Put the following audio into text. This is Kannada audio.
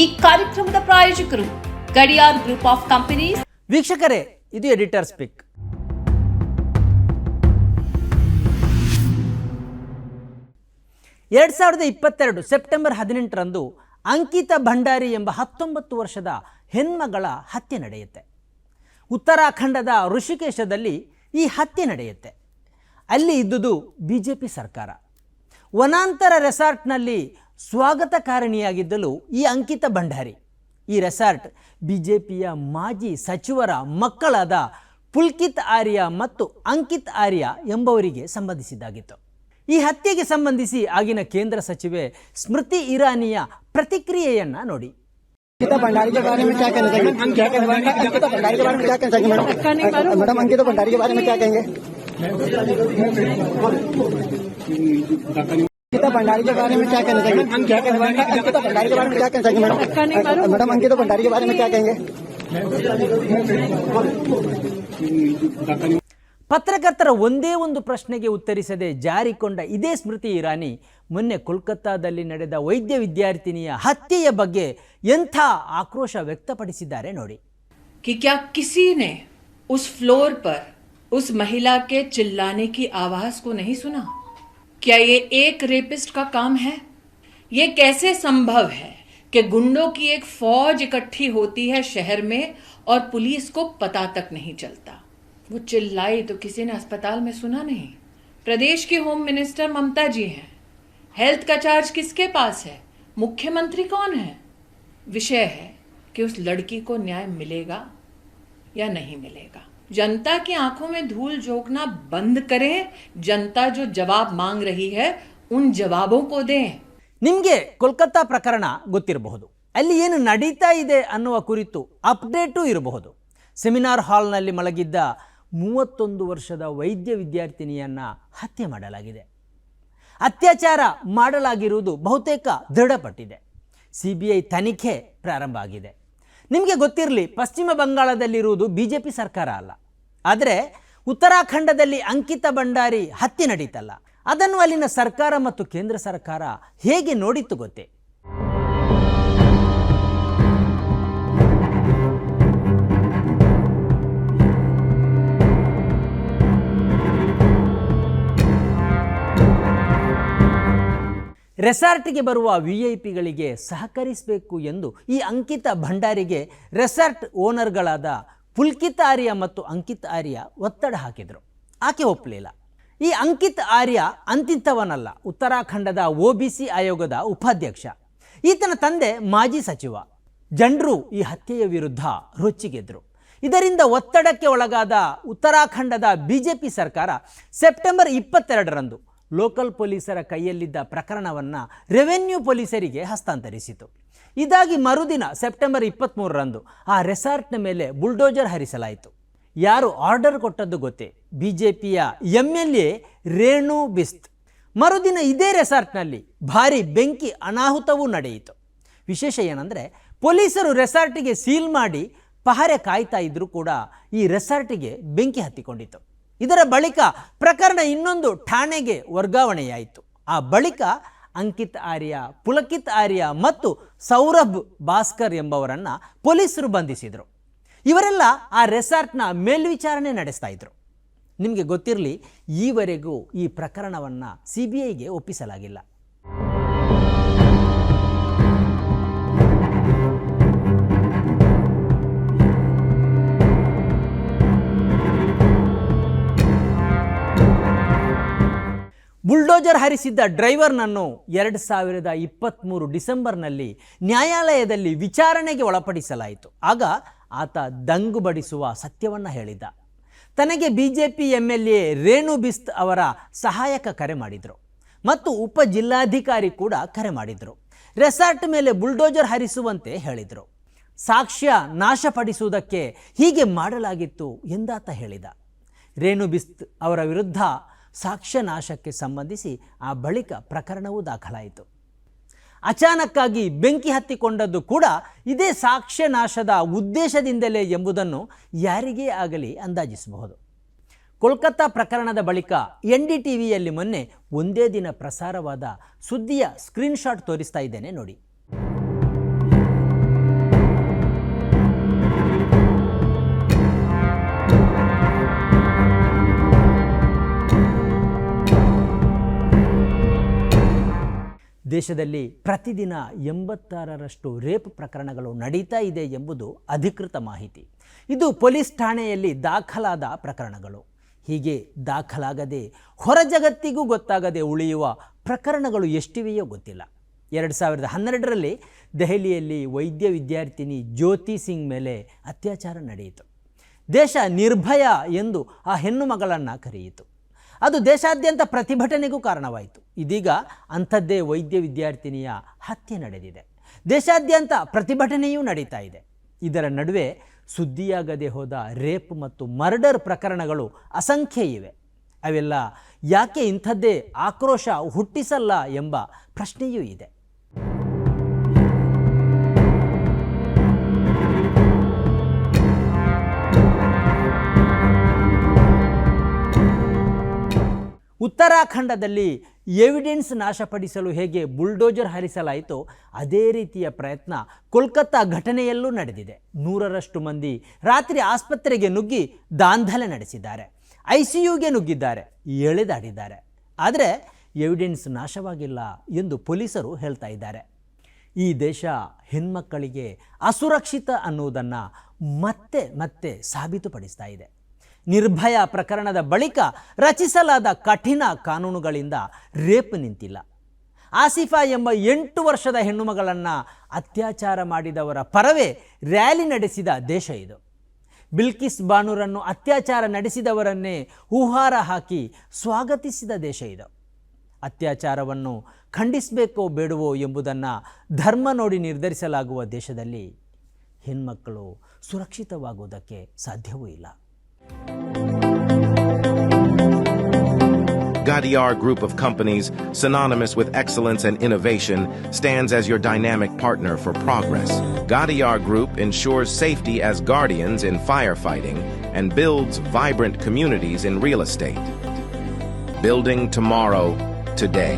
ಈ ಕಾರ್ಯಕ್ರಮದ ಪ್ರಾಯೋಜಕರು ಗಡಿಯಾರ್ ಗ್ರೂಪ್ ಆಫ್ ಕಂಪನೀಸ್. ವೀಕ್ಷಕರೇ, ಇದು ಎಡಿಟರ್ ಸ್ಪೀಕ್. ಸೆಪ್ಟೆಂಬರ್ 18ರಂದು ಅಂಕಿತಾ ಭಂಡಾರಿ ಎಂಬ 19 ವರ್ಷದ ಹೆಣ್ಮಗಳ ಹತ್ಯೆ ನಡೆಯುತ್ತೆ. ಉತ್ತರಾಖಂಡದ ಋಷಿಕೇಶದಲ್ಲಿ ಈ ಹತ್ಯೆ ನಡೆಯುತ್ತೆ. ಅಲ್ಲಿ ಇದ್ದುದು ಬಿಜೆಪಿ ಸರ್ಕಾರ. ವನಾಂತರ ರೆಸಾರ್ಟ್ನಲ್ಲಿ ಸ್ವಾಗತಕಾರಣಿಯಾಗಿದ್ದಳು ಈ ಅಂಕಿತಾ ಭಂಡಾರಿ. ಈ ರೆಸಾರ್ಟ್ ಬಿಜೆಪಿಯ ಮಾಜಿ ಸಚಿವರ ಮಕ್ಕಳಾದ ಪುಲ್ಕಿತ್ ಆರ್ಯ ಮತ್ತು ಅಂಕಿತ್ ಆರ್ಯ ಎಂಬವರಿಗೆ ಸಂಬಂಧಿಸಿದ್ದಾಗಿತ್ತು. ಈ ಹತ್ಯೆಗೆ ಸಂಬಂಧಿಸಿ ಆಗಿನ ಕೇಂದ್ರ ಸಚಿವೆ ಸ್ಮೃತಿ ಇರಾನಿಯ ಪ್ರತಿಕ್ರಿಯೆಯನ್ನ ನೋಡಿ. अंकिता भंडारी के बारे में क्या कहना चाहिए? अंकिता भंडारी के बारे में क्या कहना चाहिए मैडम? अंकिता भंडारी के बारे में क्या कहेंगे? अंकिता भंडारी के बारे में क्या कहना चाहिए? अंकिता भंडारी के बारे में क्या कहना चाहिए मैडम? अंकिता भंडारी के बारे में क्या कहेंगे? ಪತ್ರಕರ್ತರ ಒಂದೇ ಒಂದು ಪ್ರಶ್ನೆಗೆ ಉತ್ತರಿಸದೆ ಜಾರಿಕೊಂಡ ಇದೇ ಸ್ಮೃತಿ ಇರಾನಿ ಮೊನ್ನೆ ಕೋಲ್ಕತ್ತಾದಲ್ಲಿ ನಡೆದ ವೈದ್ಯ ವಿದ್ಯಾರ್ಥಿನಿಯ ಹತ್ಯೆಯ ಬಗ್ಗೆ ಎಂಥ ಆಕ್ರೋಶ ವ್ಯಕ್ತಪಡಿಸಿದ್ದಾರೆ ನೋಡಿ. कि क्या किसी ने उस फ्लोर पर उस महिला के चिल्लाने की आवाज को नहीं सुना? क्या ये एक रेपिस्ट का काम है? ये कैसे संभव है कि गुंडों की एक फौज इकट्ठी होती है शहर में और पुलिस को पता तक नहीं चलता? वो चिल्लाई तो किसी ने अस्पताल में सुना नहीं. प्रदेश की होम मिनिस्टर ममता जी हैं. हेल्थ का चार्ज किसके पास है? मुख्यमंत्री कौन है? विषय है कि उस लड़की को न्याय मिलेगा या नहीं मिलेगा. जनता की आंखों में धूल झोंकना बंद करें. जनता जो जवाब मांग रही है उन जवाबों को दें. ನಿಮಗೆ ಕೋಲ್ಕತ್ತಾ ಪ್ರಕರಣ ಗೊತ್ತಿರಬಹುದು. ಅಲ್ಲಿ ಏನು ನಡೀತಾ ಇದೆ ಅನ್ನುವ ಕುರಿತು ಅಪ್ಡೇಟು ಇರಬಹುದು. ಸೆಮಿನಾರ್ ಹಾಲ್ನಲ್ಲಿ ಮಲಗಿದ್ದ 31 ವರ್ಷದ ವೈದ್ಯ ವಿದ್ಯಾರ್ಥಿನಿಯನ್ನು ಹತ್ಯೆ ಮಾಡಲಾಗಿದೆ. ಅತ್ಯಾಚಾರ ಮಾಡಲಾಗಿರುವುದು ಬಹುತೇಕ ದೃಢಪಟ್ಟಿದೆ. CBI ತನಿಖೆ ಪ್ರಾರಂಭ ಆಗಿದೆ. ನಿಮಗೆ ಗೊತ್ತಿರಲಿ, ಪಶ್ಚಿಮ ಬಂಗಾಳದಲ್ಲಿರುವುದು ಬಿಜೆಪಿ ಸರ್ಕಾರ ಅಲ್ಲ. ಆದರೆ ಉತ್ತರಾಖಂಡದಲ್ಲಿ ಅಂಕಿತಾ ಭಂಡಾರಿ ಹತ್ಯೆ ನಡೀತಲ್ಲ, ಅದನ್ನು ಅಲ್ಲಿನ ಸರ್ಕಾರ ಮತ್ತು ಕೇಂದ್ರ ಸರ್ಕಾರ ಹೇಗೆ ನೋಡಿತ್ತು ಗೊತ್ತೇ? ರೆಸಾರ್ಟ್ಗೆ ಬರುವ VIP ಗಳಿಗೆ ಸಹಕರಿಸಬೇಕು ಎಂದು ಈ ಅಂಕಿತಾ ಭಂಡಾರಿಗೆ ರೆಸಾರ್ಟ್ ಓನರ್ಗಳಾದ ಪುಲ್ಕಿತ್ ಆರ್ಯ ಮತ್ತು ಅಂಕಿತ್ ಆರ್ಯ ಒತ್ತಡ ಹಾಕಿದರು. ಆಕೆ ಒಪ್ಪಲಿಲ್ಲ. ಈ ಅಂಕಿತ್ ಆರ್ಯ ಅಂತಿಂತವನಲ್ಲ, ಉತ್ತರಾಖಂಡದ OBC ಆಯೋಗದ ಉಪಾಧ್ಯಕ್ಷ. ಈತನ ತಂದೆ ಮಾಜಿ ಸಚಿವ. ಜನರು ಈ ಹತ್ಯೆಯ ವಿರುದ್ಧ ರೊಚ್ಚಿಗೆದ್ರು. ಇದರಿಂದ ಒತ್ತಡಕ್ಕೆ ಒಳಗಾದ ಉತ್ತರಾಖಂಡದ ಬಿಜೆಪಿ ಸರ್ಕಾರ ಸೆಪ್ಟೆಂಬರ್ 22ರಂದು ಲೋಕಲ್ ಪೊಲೀಸರ ಕೈಯಲ್ಲಿದ್ದ ಪ್ರಕರಣವನ್ನು ರೆವೆನ್ಯೂ ಪೊಲೀಸರಿಗೆ ಹಸ್ತಾಂತರಿಸಿತು. ಇದಾಗಿ ಮರುದಿನ ಸೆಪ್ಟೆಂಬರ್ 23ರಂದು ಆ ರೆಸಾರ್ಟ್ನ ಮೇಲೆ ಬುಲ್ಡೋಜರ್ ಹರಿಸಲಾಯಿತು. ಯಾರು ಆರ್ಡರ್ ಕೊಟ್ಟದ್ದು ಗೊತ್ತೇ? ಬಿಜೆಪಿಯ MLA ರೇಣು ಬಿಸ್ತ್. ಮರುದಿನ ಇದೇ ರೆಸಾರ್ಟ್ನಲ್ಲಿ ಭಾರಿ ಬೆಂಕಿ ಅನಾಹುತವೂ ನಡೆಯಿತು. ವಿಶೇಷ ಏನಂದರೆ, ಪೊಲೀಸರು ರೆಸಾರ್ಟಿಗೆ ಸೀಲ್ ಮಾಡಿ ಪಹರೆ ಕಾಯ್ತಾ ಇದ್ರೂ ಕೂಡ ಈ ರೆಸಾರ್ಟಿಗೆ ಬೆಂಕಿ ಹತ್ತಿಕೊಂಡಿತು. ಇದರ ಬಳಿಕ ಪ್ರಕರಣ ಇನ್ನೊಂದು ಠಾಣೆಗೆ ವರ್ಗಾವಣೆಯಾಯಿತು. ಆ ಬಳಿಕ ಅಂಕಿತ್ ಆರ್ಯ, ಪುಲಕಿತ್ ಆರ್ಯ ಮತ್ತು ಸೌರಭ್ ಭಾಸ್ಕರ್ ಎಂಬವರನ್ನು ಪೊಲೀಸರು ಬಂಧಿಸಿದರು. ಇವರೆಲ್ಲ ಆ ರೆಸಾರ್ಟ್ನ ಮೇಲ್ವಿಚಾರಣೆ ನಡೆಸ್ತಾ ಇದ್ರು. ನಿಮಗೆ ಗೊತ್ತಿರಲಿ, ಈವರೆಗೂ ಈ ಪ್ರಕರಣವನ್ನು CBIಗೆ ಒಪ್ಪಿಸಲಾಗಿಲ್ಲ. ಬುಲ್ಡೋಜರ್ ಹರಿಸಿದ್ದ ಡ್ರೈವರ್ನನ್ನು 2023 ಡಿಸೆಂಬರ್ನಲ್ಲಿ ನ್ಯಾಯಾಲಯದಲ್ಲಿ ವಿಚಾರಣೆಗೆ ಒಳಪಡಿಸಲಾಯಿತು. ಆಗ ಆತ ದಂಗು ಬಡಿಸುವ ಸತ್ಯವನ್ನು ಹೇಳಿದ್ದ. ತನಗೆ ಬಿಜೆಪಿ MLA ರೇಣು ಬಿಸ್ತ್ ಅವರ ಸಹಾಯಕ ಕರೆ ಮಾಡಿದರು ಮತ್ತು ಉಪ ಜಿಲ್ಲಾಧಿಕಾರಿ ಕೂಡ ಕರೆ ಮಾಡಿದರು. ರೆಸಾರ್ಟ್ ಮೇಲೆ ಬುಲ್ಡೋಜರ್ ಹರಿಸುವಂತೆ ಹೇಳಿದರು. ಸಾಕ್ಷ್ಯ ನಾಶಪಡಿಸುವುದಕ್ಕೆ ಹೀಗೆ ಮಾಡಲಾಗಿತ್ತು ಎಂದಾತ ಹೇಳಿದ. ರೇಣು ಬಿಸ್ತ್ ಅವರ ವಿರುದ್ಧ ಸಾಕ್ಷ್ಯ ನಾಶಕ್ಕೆ ಸಂಬಂಧಿಸಿ ಆ ಬಳಿಕ ಪ್ರಕರಣವೂ ದಾಖಲಾಯಿತು. ಅಚಾನಕ್ಕಾಗಿ ಬೆಂಕಿ ಹತ್ತಿಕೊಂಡದ್ದು ಕೂಡ ಇದೇ ಸಾಕ್ಷ್ಯ ನಾಶದ ಉದ್ದೇಶದಿಂದಲೇ ಎಂಬುದನ್ನು ಯಾರಿಗೇ ಆಗಲಿ ಅಂದಾಜಿಸಬಹುದು. ಕೋಲ್ಕತ್ತಾ ಪ್ರಕರಣದ ಬಳಿಕ NDTVಯಲ್ಲಿ ಮೊನ್ನೆ ಒಂದೇ ದಿನ ಪ್ರಸಾರವಾದ ಸುದ್ದಿಯ ಸ್ಕ್ರೀನ್ಶಾಟ್ ತೋರಿಸ್ತಾ ಇದ್ದೇನೆ ನೋಡಿ. ದೇಶದಲ್ಲಿ ಪ್ರತಿದಿನ 86ರಷ್ಟು ರೇಪ್ ಪ್ರಕರಣಗಳು ನಡೀತಾ ಇದೆ ಎಂಬುದು ಅಧಿಕೃತ ಮಾಹಿತಿ. ಇದು ಪೊಲೀಸ್ ಠಾಣೆಯಲ್ಲಿ ದಾಖಲಾದ ಪ್ರಕರಣಗಳು. ಹೀಗೆ ದಾಖಲಾಗದೆ ಹೊರ ಜಗತ್ತಿಗೂ ಗೊತ್ತಾಗದೆ ಉಳಿಯುವ ಪ್ರಕರಣಗಳು ಎಷ್ಟಿವೆಯೋ ಗೊತ್ತಿಲ್ಲ. 2012ರಲ್ಲಿ ದೆಹಲಿಯಲ್ಲಿ ವೈದ್ಯ ವಿದ್ಯಾರ್ಥಿನಿ ಜ್ಯೋತಿ ಸಿಂಗ್ ಮೇಲೆ ಅತ್ಯಾಚಾರ ನಡೆಯಿತು. ದೇಶ ನಿರ್ಭಯ ಎಂದು ಆ ಹೆಣ್ಣು ಮಗಳನ್ನು ಕರೆಯಿತು. ಅದು ದೇಶಾದ್ಯಂತ ಪ್ರತಿಭಟನೆಗೂ ಕಾರಣವಾಯಿತು. ಇದೀಗ ಅಂಥದ್ದೇ ವೈದ್ಯ ವಿದ್ಯಾರ್ಥಿನಿಯ ಹತ್ಯೆ ನಡೆದಿದೆ. ದೇಶಾದ್ಯಂತ ಪ್ರತಿಭಟನೆಯೂ ನಡೀತಾ ಇದೆ. ಇದರ ನಡುವೆ ಸುದ್ದಿಯಾಗದೆ ಹೋದ ರೇಪ್ ಮತ್ತು ಮರ್ಡರ್ ಪ್ರಕರಣಗಳು ಅಸಂಖ್ಯ ಇವೆ. ಅವೆಲ್ಲ ಯಾಕೆ ಇಂಥದ್ದೇ ಆಕ್ರೋಶ ಹುಟ್ಟಿಸಲ್ಲ ಎಂಬ ಪ್ರಶ್ನೆಯೂ ಇದೆ. ಉತ್ತರಾಖಂಡದಲ್ಲಿ ಎವಿಡೆನ್ಸ್ ನಾಶಪಡಿಸಲು ಹೇಗೆ ಬುಲ್ಡೋಜರ್ ಹರಿಸಲಾಯಿತೋ ಅದೇ ರೀತಿಯ ಪ್ರಯತ್ನ ಕೋಲ್ಕತ್ತಾ ಘಟನೆಯಲ್ಲೂ ನಡೆದಿದೆ. 100ರಷ್ಟು ಮಂದಿ ರಾತ್ರಿ ಆಸ್ಪತ್ರೆಗೆ ನುಗ್ಗಿ ದಾಂಧಲೆ ನಡೆಸಿದ್ದಾರೆ, ICUಗೆ ನುಗ್ಗಿದ್ದಾರೆ, ಎಳೆದಾಡಿದ್ದಾರೆ. ಆದರೆ ಎವಿಡೆನ್ಸ್ ನಾಶವಾಗಿಲ್ಲ ಎಂದು ಪೊಲೀಸರು ಹೇಳ್ತಾ ಇದ್ದಾರೆ. ಈ ದೇಶ ಹೆಣ್ಮಕ್ಕಳಿಗೆ ಅಸುರಕ್ಷಿತ ಅನ್ನುವುದನ್ನು ಮತ್ತೆ ಮತ್ತೆ ಸಾಬೀತುಪಡಿಸ್ತಾ ಇದೆ. ನಿರ್ಭಯ ಪ್ರಕರಣದ ಬಳಿಕ ರಚಿಸಲಾದ ಕಠಿಣ ಕಾನೂನುಗಳಿಂದ ರೇಪ್ ನಿಂತಿಲ್ಲ. ಆಸಿಫಾ ಎಂಬ 8 ವರ್ಷದ ಹೆಣ್ಣುಮಗಳನ್ನು ಅತ್ಯಾಚಾರ ಮಾಡಿದವರ ಪರವೇ ರ್ಯಾಲಿ ನಡೆಸಿದ ದೇಶ ಇದು. ಬಿಲ್ಕಿಸ್ ಬಾನುರನ್ನು ಅತ್ಯಾಚಾರ ನಡೆಸಿದವರನ್ನೇ ಹೂಹಾರ ಹಾಕಿ ಸ್ವಾಗತಿಸಿದ ದೇಶ ಇದು. ಅತ್ಯಾಚಾರವನ್ನು ಖಂಡಿಸಬೇಕೋ ಬೇಡವೋ ಎಂಬುದನ್ನು ಧರ್ಮ ನೋಡಿ ನಿರ್ಧರಿಸಲಾಗುವ ದೇಶದಲ್ಲಿ ಹೆಣ್ಮಕ್ಕಳು ಸುರಕ್ಷಿತವಾಗುವುದಕ್ಕೆ ಸಾಧ್ಯವೂ ಇಲ್ಲ. Gadiar Group of Companies, synonymous with excellence and innovation, stands as your dynamic partner for progress. Gadiar Group ensures safety as guardians in firefighting and builds vibrant communities in real estate. Building tomorrow, today.